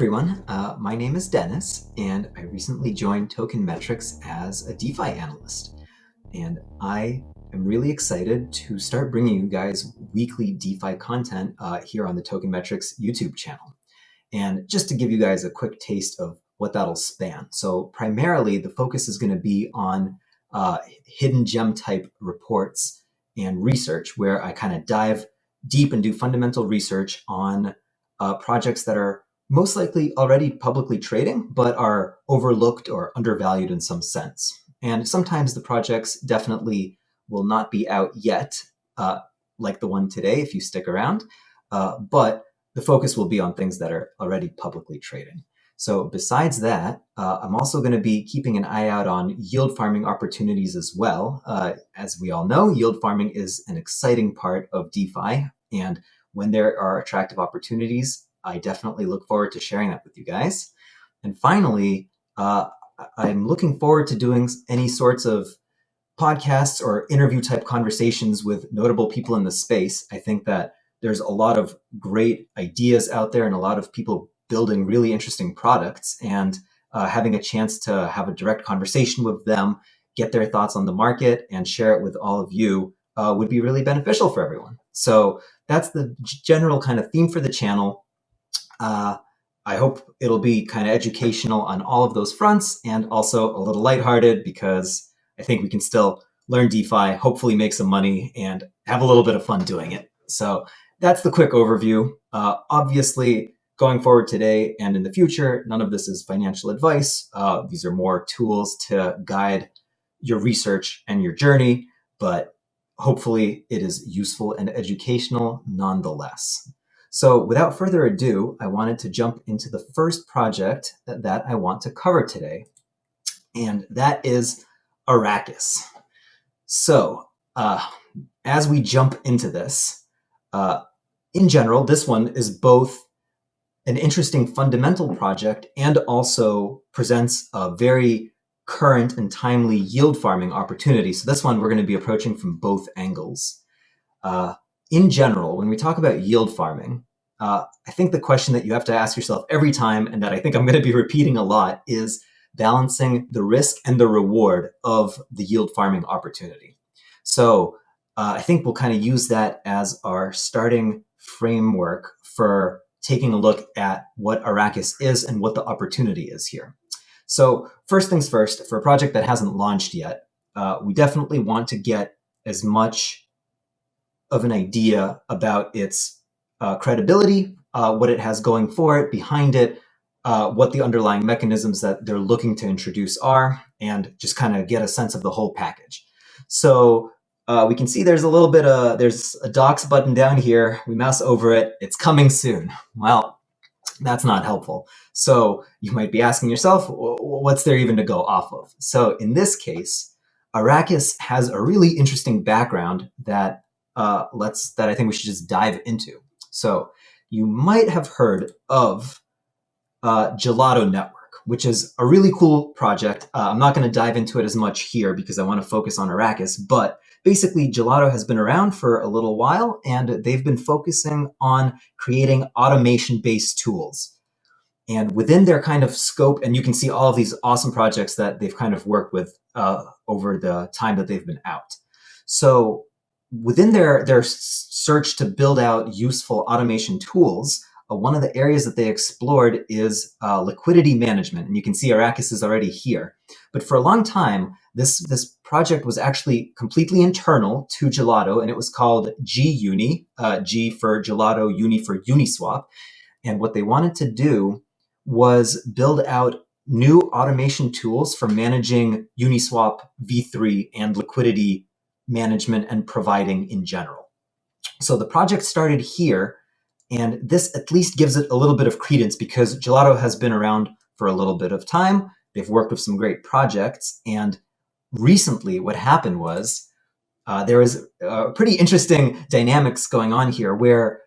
everyone, my name is Dennis, and I recently joined Token Metrics as a DeFi analyst. And I am really excited to start bringing you guys weekly DeFi content here on the Token Metrics YouTube channel. And just to give you guys a quick taste of what that'll span. So primarily the focus is going to be on hidden gem type reports and research, where I kind of dive deep and do fundamental research on projects that are most likely already publicly trading, but are overlooked or undervalued in some sense. And sometimes the projects definitely will not be out yet, like the one today, if you stick around, but the focus will be on things that are already publicly trading. So besides that, I'm also going to be keeping an eye out on yield farming opportunities as well. As we all know, yield farming is an exciting part of DeFi, and when there are attractive opportunities, I definitely look forward to sharing that with you guys. And finally, I'm looking forward to doing any sorts of podcasts or interview type conversations with notable people in the space. I think that there's a lot of great ideas out there and a lot of people building really interesting products, and having a chance to have a direct conversation with them, get their thoughts on the market, and share it with all of you would be really beneficial for everyone. So that's the general kind of theme for the channel. I hope it'll be kind of educational on all of those fronts, and also a little lighthearted, because I think we can still learn DeFi, hopefully make some money, and have a little bit of fun doing it. So that's the quick overview. Obviously, going forward today and in the future, none of this is financial advice. These are more tools to guide your research and your journey, but hopefully it is useful and educational nonetheless. So without further ado, I wanted to jump into the first project that I want to cover today, and that is Arrakis. So as we jump into this, in general, this one is both an interesting fundamental project and also presents a very current and timely yield farming opportunity. So this one we're going to be approaching from both angles. In general, when we talk about yield farming, I think the question that you have to ask yourself every time, and that I think I'm going to be repeating a lot, is balancing the risk and the reward of the yield farming opportunity. So I think we'll kind of use that as our starting framework for taking a look at what Arrakis is and what the opportunity is here. So first things first, for a project that hasn't launched yet, we definitely want to get as much of an idea about its credibility, what it has going for it, behind it, what the underlying mechanisms that they're looking to introduce are, and just kind of get a sense of the whole package. So we can see there's a little bit of, there's a docs button down here. We mouse over it. It's coming soon. Well, that's not helpful. So you might be asking yourself, what's there even to go off of? So in this case, Arrakis has a really interesting background that I think we should just dive into. So you might have heard of Gelato Network, which is a really cool project. I'm not going to dive into it as much here because I want to focus on Arrakis, but basically Gelato has been around for a little while, and they've been focusing on creating automation-based tools. And within their kind of scope, and you can see all of these awesome projects that they've kind of worked with over the time that they've been out. So within their search to build out useful automation tools, one of the areas that they explored is liquidity management. And you can see Arrakis is already here. But for a long time, this project was actually completely internal to Gelato, and it was called G-Uni, G for Gelato, Uni for Uniswap. And what they wanted to do was build out new automation tools for managing Uniswap v3 and liquidity management and providing in general. So the project started here, and this at least gives it a little bit of credence because Gelato has been around for a little bit of time. They've worked with some great projects, and recently what happened was there was pretty interesting dynamics going on here where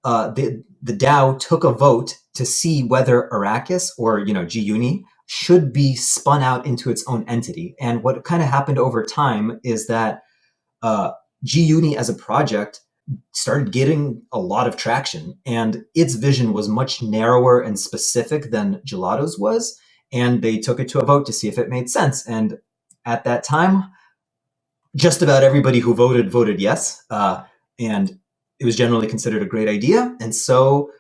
the DAO took a vote to see whether Arrakis or G-Uni should be spun out into its own entity. And what kind of happened over time is that G-Uni as a project started getting a lot of traction, and its vision was much narrower and specific than Gelato's was. And they took it to a vote to see if it made sense. And at that time, just about everybody who voted yes. And it was generally considered a great idea. And so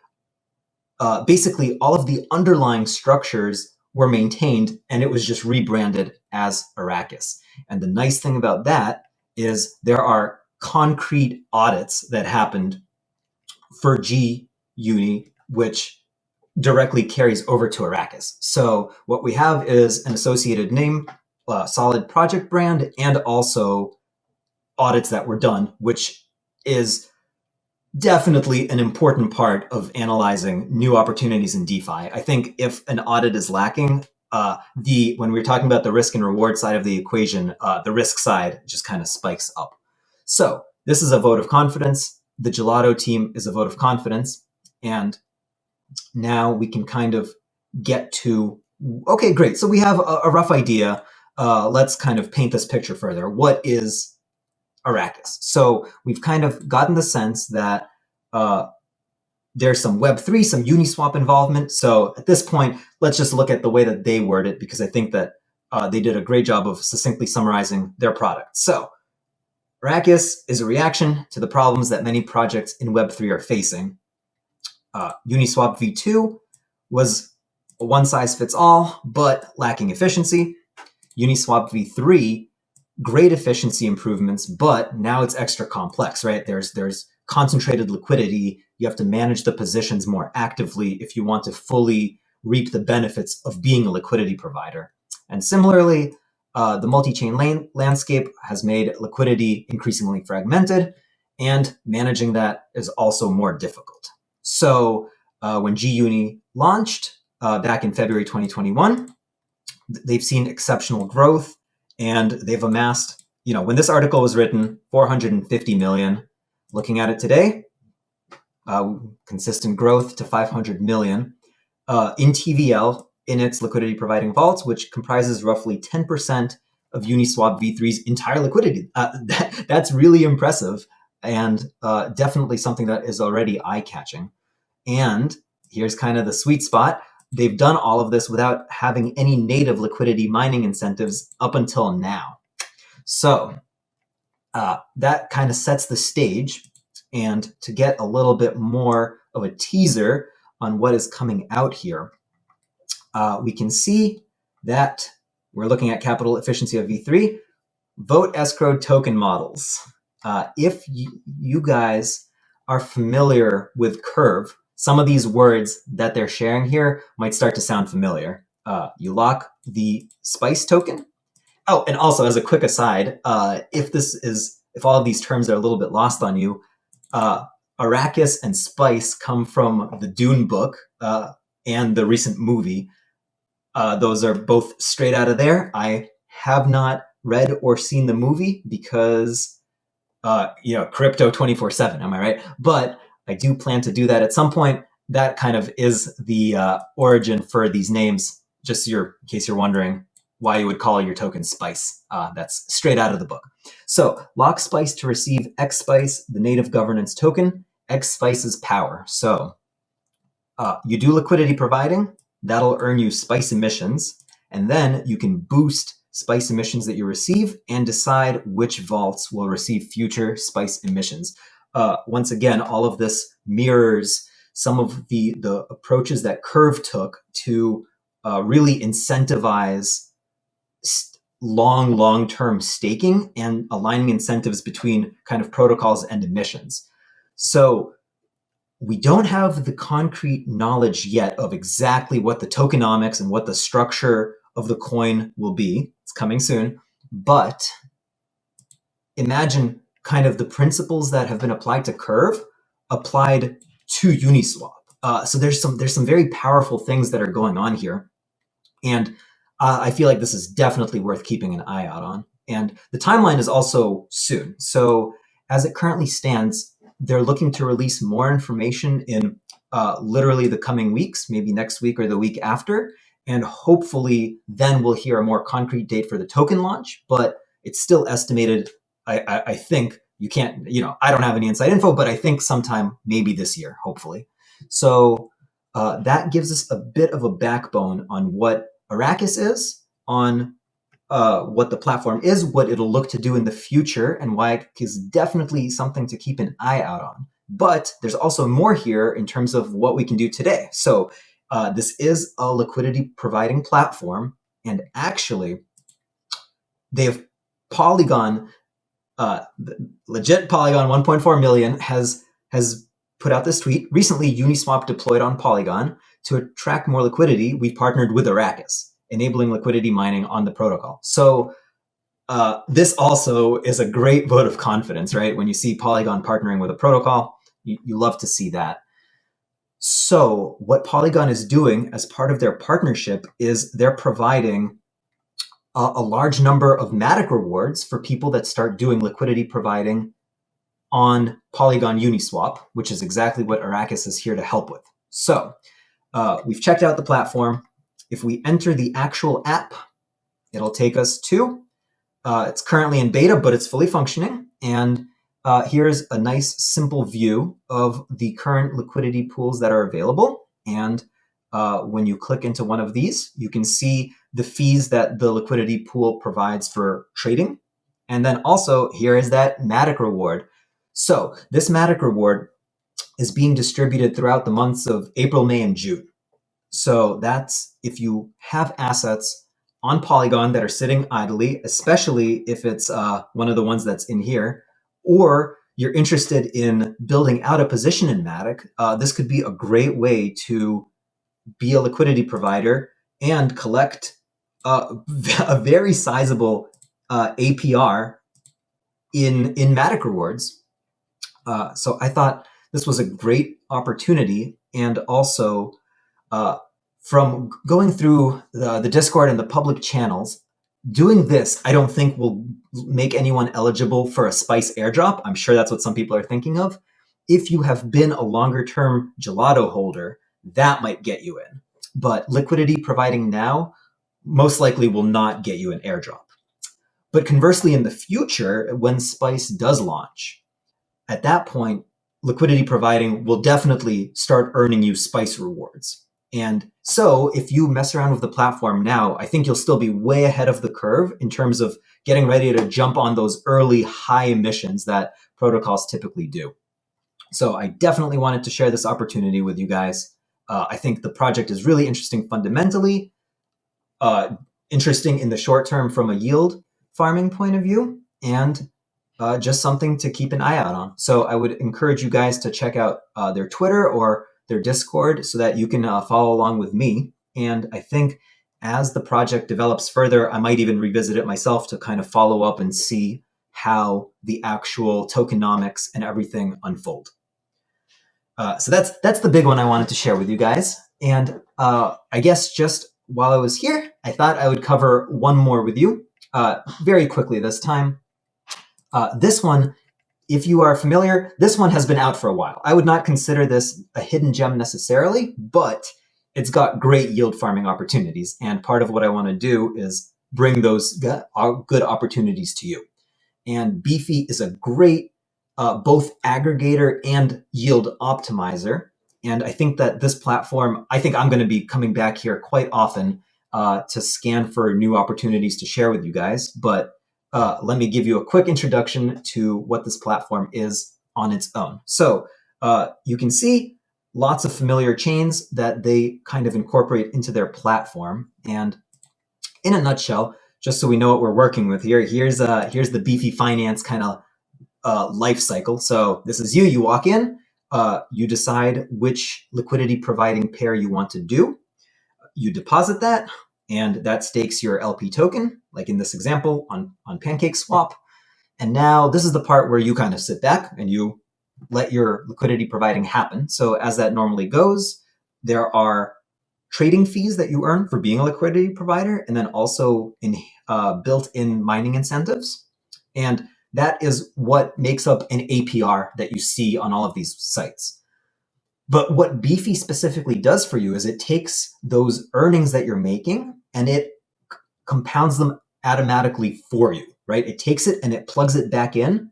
basically all of the underlying structures were maintained, and it was just rebranded as Arrakis. And the nice thing about that is there are concrete audits that happened for G Uni, which directly carries over to Arrakis. So what we have is an associated name, solid project brand, and also audits that were done, which is definitely an important part of analyzing new opportunities in DeFi. I think if an audit is lacking, when we're talking about the risk and reward side of the equation, the risk side just kind of spikes up. So this is a vote of confidence. The Gelato team is a vote of confidence. And now we can kind of get to, okay, great. So we have a rough idea. Let's kind of paint this picture further. What is Arrakis? So we've kind of gotten the sense that there's some Web3, some Uniswap involvement. So at this point, let's just look at the way that they word it, because I think that they did a great job of succinctly summarizing their product. So Arrakis is a reaction to the problems that many projects in Web3 are facing. Uniswap v2 was a one-size-fits-all, but lacking efficiency. Uniswap v3, great efficiency improvements, but now it's extra complex, right? There's concentrated liquidity. You have to manage the positions more actively if you want to fully reap the benefits of being a liquidity provider. And similarly, the multi-chain landscape has made liquidity increasingly fragmented, and managing that is also more difficult. So when GUni launched back in February 2021, they've seen exceptional growth, and they've amassed, when this article was written, 450 million. Looking at it today, consistent growth to 500 million. In TVL, in its liquidity providing vaults, which comprises roughly 10% of Uniswap v3's entire liquidity. That's really impressive, and definitely something that is already eye-catching. And here's kind of the sweet spot. They've done all of this without having any native liquidity mining incentives up until now. So that kind of sets the stage. And to get a little bit more of a teaser on what is coming out here, we can see that we're looking at capital efficiency of V3, vote escrow token models. If you guys are familiar with Curve, some of these words that they're sharing here might start to sound familiar. You lock the Spice token. Oh, and also as a quick aside, if all of these terms are a little bit lost on you, Arrakis and Spice come from the Dune book and the recent movie. Those are both straight out of there. I have not read or seen the movie because, crypto 24/7, am I right? But I do plan to do that at some point. That kind of is the origin for these names, just in case you're wondering why you would call your token Spice. That's straight out of the book. So lock Spice to receive X Spice, the native governance token, X Spice's power. So you do liquidity providing, that'll earn you Spice emissions, and then you can boost Spice emissions that you receive and decide which vaults will receive future Spice emissions. Once again, all of this mirrors some of the approaches that Curve took to really incentivize long-term staking and aligning incentives between kind of protocols and emissions. So we don't have the concrete knowledge yet of exactly what the tokenomics and what the structure of the coin will be. It's coming soon. But imagine kind of the principles that have been applied to Curve applied to Uniswap. So there's some very powerful things that are going on here. And I feel like this is definitely worth keeping an eye out on. And the timeline is also soon. So as it currently stands, they're looking to release more information in literally the coming weeks, maybe next week or the week after. And hopefully then we'll hear a more concrete date for the token launch. But it's still estimated, I think, you can't, I don't have any inside info, but I think sometime maybe this year, hopefully. So that gives us a bit of a backbone on what Arrakis is, on what the platform is, what it'll look to do in the future, and why it is definitely something to keep an eye out on. But there's also more here in terms of what we can do today. So this is a liquidity providing platform, and actually they have Polygon, legit Polygon 1.4 million has put out this tweet. Recently, Uniswap deployed on Polygon to attract more liquidity. We've partnered with Arrakis, enabling liquidity mining on the protocol. So this also is a great vote of confidence, right? When you see Polygon partnering with a protocol, you love to see that. So what Polygon is doing as part of their partnership is they're providing a large number of MATIC rewards for people that start doing liquidity providing on Polygon Uniswap, which is exactly what Arrakis is here to help with. So we've checked out the platform. If we enter the actual app, it'll take us to, it's currently in beta, but it's fully functioning. And here's a nice simple view of the current liquidity pools that are available. And when you click into one of these, you can see the fees that the liquidity pool provides for trading. And then also here is that MATIC reward. So this MATIC reward is being distributed throughout the months of April, May, and June. So that's if you have assets on Polygon that are sitting idly, especially if it's one of the ones that's in here, or you're interested in building out a position in MATIC, this could be a great way to be a liquidity provider and collect a very sizable APR in MATIC rewards. So I thought this was a great opportunity, and also from going through the Discord and the public channels, doing this, I don't think will make anyone eligible for a Spice airdrop. I'm sure that's what some people are thinking of. If you have been a longer term gelato holder, that might get you in. But liquidity providing now most likely will not get you an airdrop. But conversely, in the future, when Spice does launch, at that point, liquidity providing will definitely start earning you Spice rewards. And so if you mess around with the platform now, I think you'll still be way ahead of the curve in terms of getting ready to jump on those early high emissions that protocols typically do. So I definitely wanted to share this opportunity with you guys. I think the project is really interesting fundamentally, interesting in the short term from a yield farming point of view, and just something to keep an eye out on. So I would encourage you guys to check out their Twitter or their Discord so that you can follow along with me. And I think as the project develops further, I might even revisit it myself to kind of follow up and see how the actual tokenomics and everything unfold. So that's the big one I wanted to share with you guys. And I guess just while I was here, I thought I would cover one more with you very quickly this time. This one, if you are familiar, this one has been out for a while. I would not consider this a hidden gem necessarily, but it's got great yield farming opportunities. And part of what I want to do is bring those good opportunities to you. And Beefy is a great both aggregator and yield optimizer. And I think that this platform, I think I'm going to be coming back here quite often to scan for new opportunities to share with you guys. But let me give you a quick introduction to what this platform is on its own. So you can see lots of familiar chains that they kind of incorporate into their platform. And in a nutshell, just so we know what we're working with here, here's the Beefy Finance kind of life cycle. So this is you walk in, you decide which liquidity providing pair you want to do. You deposit that, and that stakes your LP token, like in this example on PancakeSwap. And now this is the part where you kind of sit back and you let your liquidity providing happen. So as that normally goes, there are trading fees that you earn for being a liquidity provider, and then also in built-in mining incentives. And that is what makes up an APR that you see on all of these sites. But what Beefy specifically does for you is it takes those earnings that you're making and it compounds them automatically for you, right? It takes it and it plugs it back in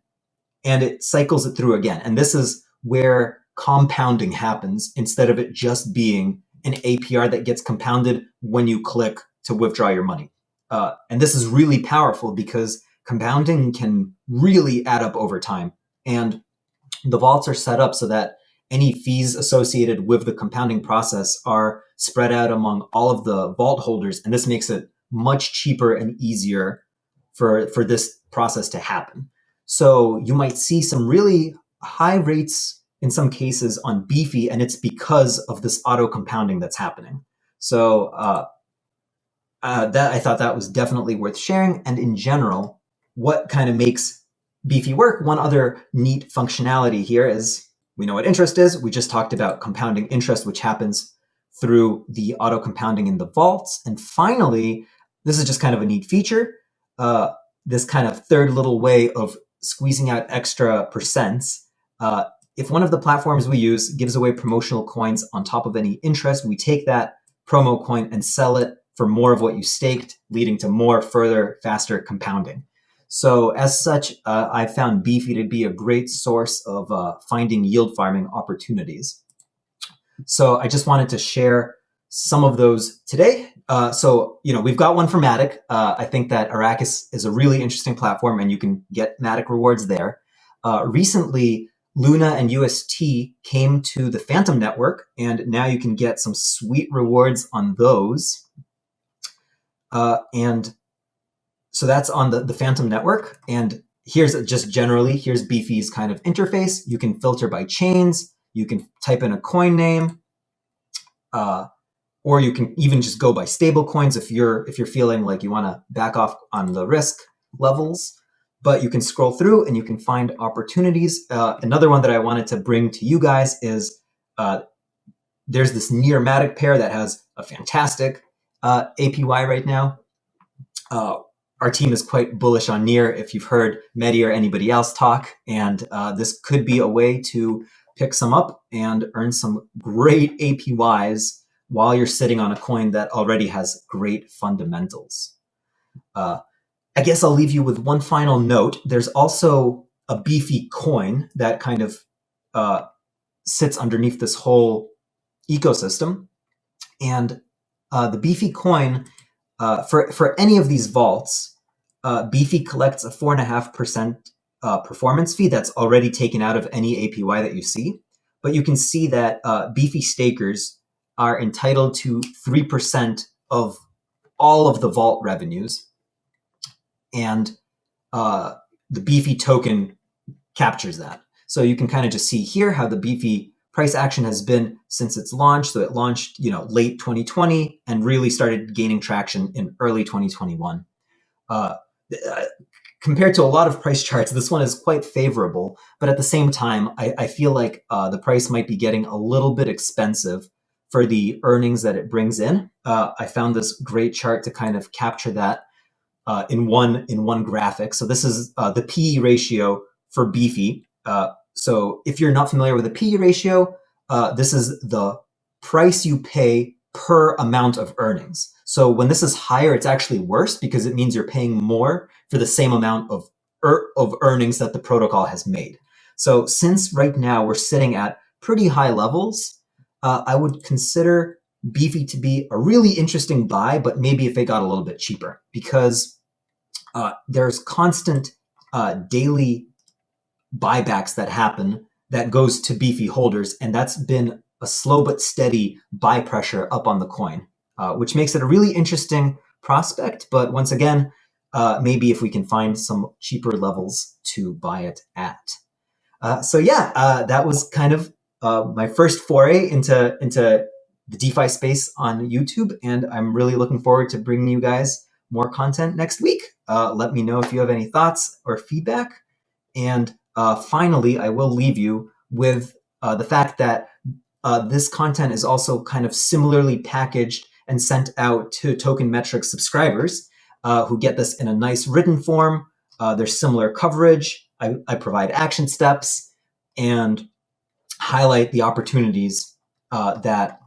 and it cycles it through again. And this is where compounding happens instead of it just being an APR that gets compounded when you click to withdraw your money. And this is really powerful because compounding can really add up over time. And the vaults are set up so that any fees associated with the compounding process are spread out among all of the vault holders. And this makes it much cheaper and easier for this process to happen. So you might see some really high rates in some cases on Beefy, and it's because of this auto compounding that's happening. So that I thought that was definitely worth sharing. And in general, what kind of makes Beefy work? One other neat functionality here is we know what interest is. We just talked about compounding interest, which happens through the auto compounding in the vaults. And finally, this is just kind of a neat feature. This kind of third little way of squeezing out extra percents. If one of the platforms we use gives away promotional coins on top of any interest, we take that promo coin and sell it for more of what you staked, leading to more further, faster compounding. So as such, I found Beefy to be a great source of finding yield farming opportunities. So I just wanted to share some of those today. So, we've got one for MATIC. I think that Arrakis is a really interesting platform and you can get MATIC rewards there. Recently, Luna and UST came to the Phantom network, and now you can get some sweet rewards on those. And so that's on the Phantom network. And here's here's Beefy's kind of interface. You can filter by chains. You can type in a coin name, or you can even just go by stable coins if you're feeling like you want to back off on the risk levels. But you can scroll through and you can find opportunities. Another one that I wanted to bring to you guys is there's this near MATIC pair that has a fantastic APY right now. Our team is quite bullish on near if you've heard Mehdi or anybody else talk, and this could be a way to pick some up and earn some great APYs while you're sitting on a coin that already has great fundamentals. I guess I'll leave you with one final note. There's also a Beefy coin that kind of sits underneath this whole ecosystem. And the Beefy coin, for any of these vaults, Beefy collects a 4.5% performance fee that's already taken out of any APY that you see. But you can see that Beefy stakers are entitled to 3% of all of the vault revenues. And the Beefy token captures that. So you can kind of just see here how the Beefy price action has been since its launch. So it launched, late 2020 and really started gaining traction in early 2021. Compared to a lot of price charts, this one is quite favorable. But at the same time, I feel like the price might be getting a little bit expensive for the earnings that it brings in. I found this great chart to kind of capture that in one graphic. So this is the PE ratio for Beefy. So if you're not familiar with the PE ratio, this is the price you pay per amount of earnings. So when this is higher, it's actually worse because it means you're paying more for the same amount of earnings that the protocol has made. So since right now we're sitting at pretty high levels, I would consider Beefy to be a really interesting buy, but maybe if it got a little bit cheaper, because there's constant daily buybacks that happen that goes to Beefy holders, and that's been a slow but steady buy pressure up on the coin, which makes it a really interesting prospect. But once again, maybe if we can find some cheaper levels to buy it at. That was kind of my first foray into the DeFi space on YouTube, and I'm really looking forward to bringing you guys more content next week. Let me know if you have any thoughts or feedback. And finally, I will leave you with the fact that this content is also kind of similarly packaged and sent out to Token Metrics subscribers who get this in a nice written form. There's similar coverage. I provide action steps and highlight the opportunities that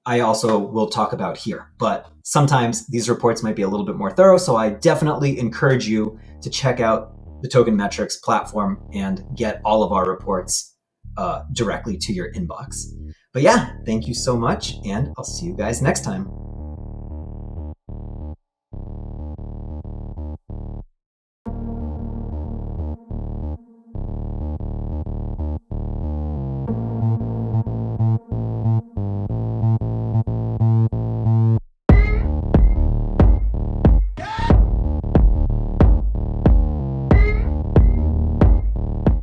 I also will talk about here. But sometimes these reports might be a little bit more thorough, so I definitely encourage you to check out the Token Metrics platform and get all of our reports directly to your inbox. But yeah, thank you so much, and I'll see you guys next time.